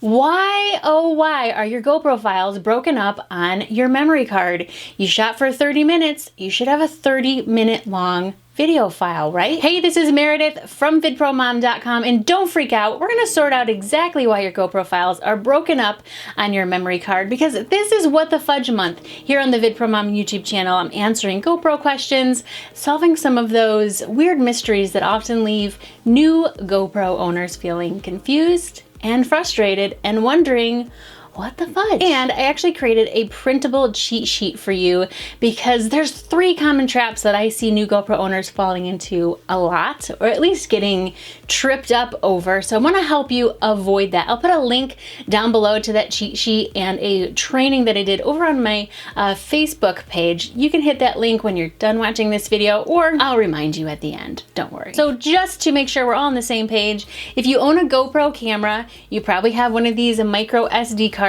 Why, oh why, are your GoPro files broken up on your memory card? You shot for 30 minutes, you should have a 30-minute long video file, right? Hey, this is Meredith from vidpromom.com, and don't freak out. We're gonna sort out exactly why your GoPro files are broken up on your memory card, because this is what the fudge month. Here on the VidProMom YouTube channel, I'm answering GoPro questions, solving some of those weird mysteries that often leave new GoPro owners feeling confused and frustrated and wondering, what the fudge? And I actually created a printable cheat sheet for you because there's 3 common traps that I see new GoPro owners falling into a lot, or at least getting tripped up over. So I want to help you avoid that. I'll put a link down below to that cheat sheet and a training that I did over on my Facebook page. You can hit that link when you're done watching this video, or I'll remind you at the end. Don't worry. So just to make sure we're all on the same page, if you own a GoPro camera, you probably have one of these micro SD cards.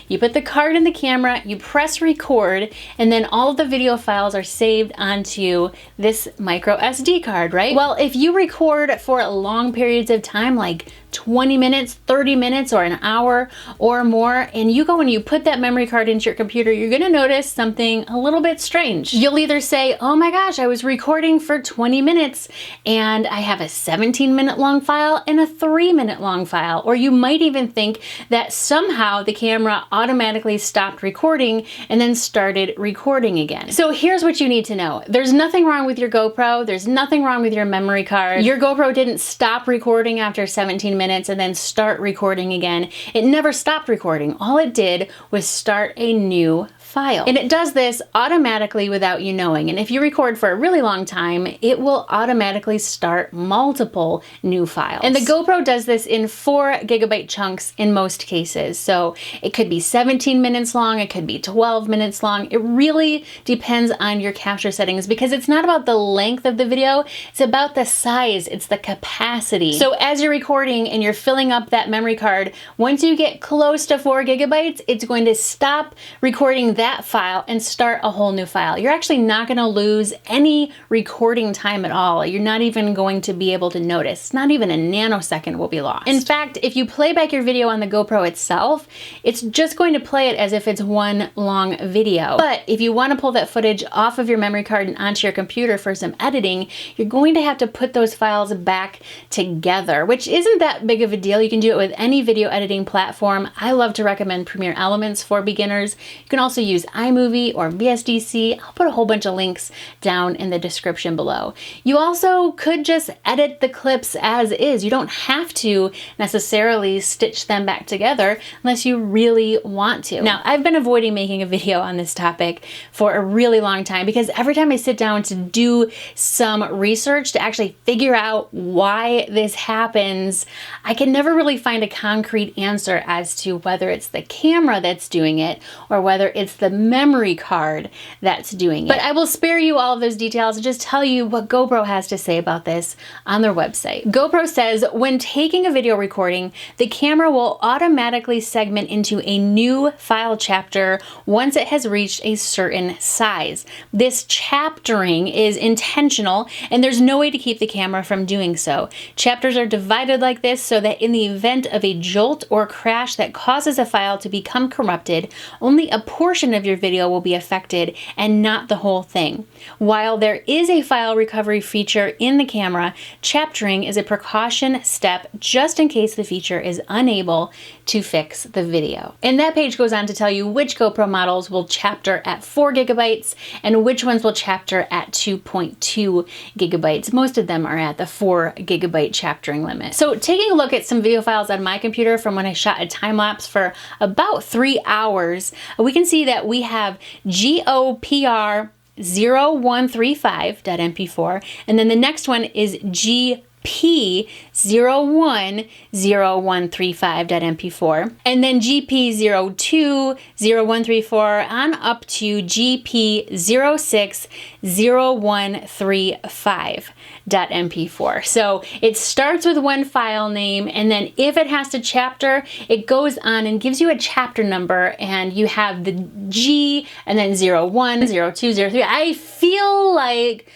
You put the card in the camera, you press record, and then all of the video files are saved onto this micro SD card, right? Well, if you record for long periods of time, like 20 minutes, 30 minutes, or an hour or more, and you go and you put that memory card into your computer, you're gonna notice something a little bit strange. You'll either say, oh my gosh, I was recording for 20 minutes and I have a 17-minute long file and a 3-minute long file. Or you might even think that somehow the camera automatically stopped recording and then started recording again. So here's what you need to know. There's nothing wrong with your GoPro. There's nothing wrong with your memory card. Your GoPro didn't stop recording after 17 minutes and then start recording again. It never stopped recording. All it did was start a new file. And it does this automatically without you knowing. And if you record for a really long time, it will automatically start multiple new files. And the GoPro does this in 4 GB chunks in most cases. So it could be 17 minutes long, it could be 12 minutes long. It really depends on your capture settings, because it's not about the length of the video, it's about the size, it's the capacity. So as you're recording and you're filling up that memory card, once you get close to 4 GB, it's going to stop recording that file and start a whole new file. You're actually not going to lose any recording time at all. You're not even going to be able to notice. Not even a nanosecond will be lost. In fact, if you play back your video on the GoPro itself, it's just going to play it as if it's one long video. But if you want to pull that footage off of your memory card and onto your computer for some editing, you're going to have to put those files back together, which isn't that big of a deal. You can do it with any video editing platform. I love to recommend Premiere Elements for beginners. You can also use iMovie or VSDC. I'll put a whole bunch of links down in the description below. You also could just edit the clips as is. You don't have to necessarily stitch them back together unless you really want to. Now, I've been avoiding making a video on this topic for a really long time, because every time I sit down to do some research to actually figure out why this happens, I can never really find a concrete answer as to whether it's the camera that's doing it or whether it's the memory card that's doing it. But I will spare you all of those details and just tell you what GoPro has to say about this on their website. GoPro says, when taking a video recording, the camera will automatically segment into a new file chapter once it has reached a certain size. This chaptering is intentional, and there's no way to keep the camera from doing so. Chapters are divided like this so that in the event of a jolt or crash that causes a file to become corrupted, only a portion of your video will be affected and not the whole thing. While there is a file recovery feature in the camera, chaptering is a precaution step just in case the feature is unable to fix the video. And that page goes on to tell you which GoPro models will chapter at 4 GB and which ones will chapter at 2.2 GB. Most of them are at the 4 GB chaptering limit. So taking a look at some video files on my computer from when I shot a time lapse for about 3 hours, we can see that we have GOPR 0135.mp4, and then the next one is GP010135.mp4, and then GP020134 on up to GP060135.mp4. So it starts with one file name, and then if it has to chapter, it goes on and gives you a chapter number, and you have the G and then 01, 02, 03. I feel like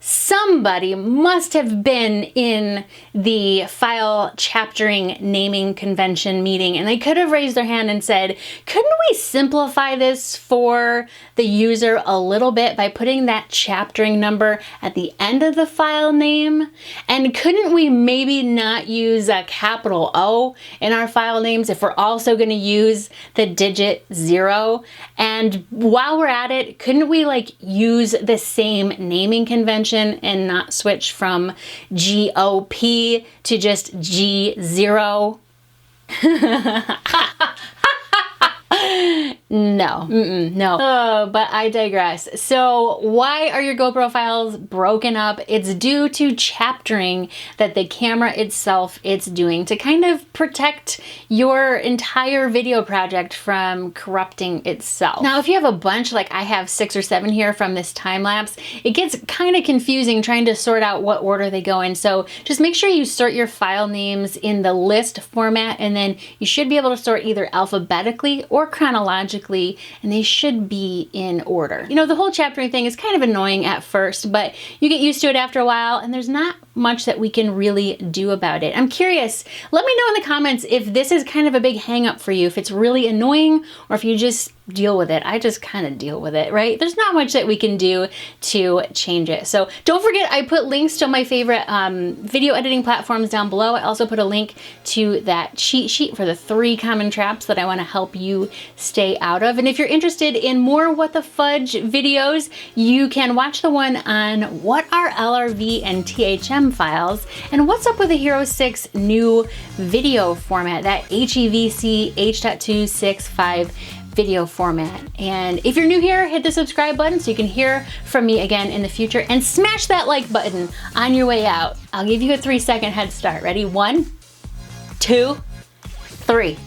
somebody must have been in the file chaptering naming convention meeting, and they could have raised their hand and said, couldn't we simplify this for the user a little bit by putting that chaptering number at the end of the file name? And couldn't we maybe not use a capital O in our file names if we're also going to use the digit 0? And while we're at it, couldn't we like use the same naming convention and not switch from GOP to just G0? No, no. Oh, but I digress. So why are your GoPro files broken up? It's due to chaptering that the camera itself is doing to kind of protect your entire video project from corrupting itself. Now, if you have a bunch, like I have 6 or 7 here from this time lapse, it gets kind of confusing trying to sort out what order they go in. So just make sure you sort your file names in the list format, and then you should be able to sort either alphabetically or chronologically, and they should be in order. You know, the whole chaptering thing is kind of annoying at first, but you get used to it after a while, and there's not much that we can really do about it. I'm curious, let me know in the comments if this is kind of a big hang up for you, if it's really annoying, or if you just deal with it. I just kind of deal with it, right? There's not much that we can do to change it. So don't forget, I put links to my favorite video editing platforms down below. I also put a link to that cheat sheet for the 3 common traps that I want to help you stay out of. And if you're interested in more What the Fudge videos, you can watch the one on what are LRV and THM files, and what's up with the Hero 6 new video format, that HEVC H.265 video format. And if you're new here, hit the subscribe button so you can hear from me again in the future, and smash that like button on your way out. I'll give you a 3-second head start. Ready? 1, 2, 3.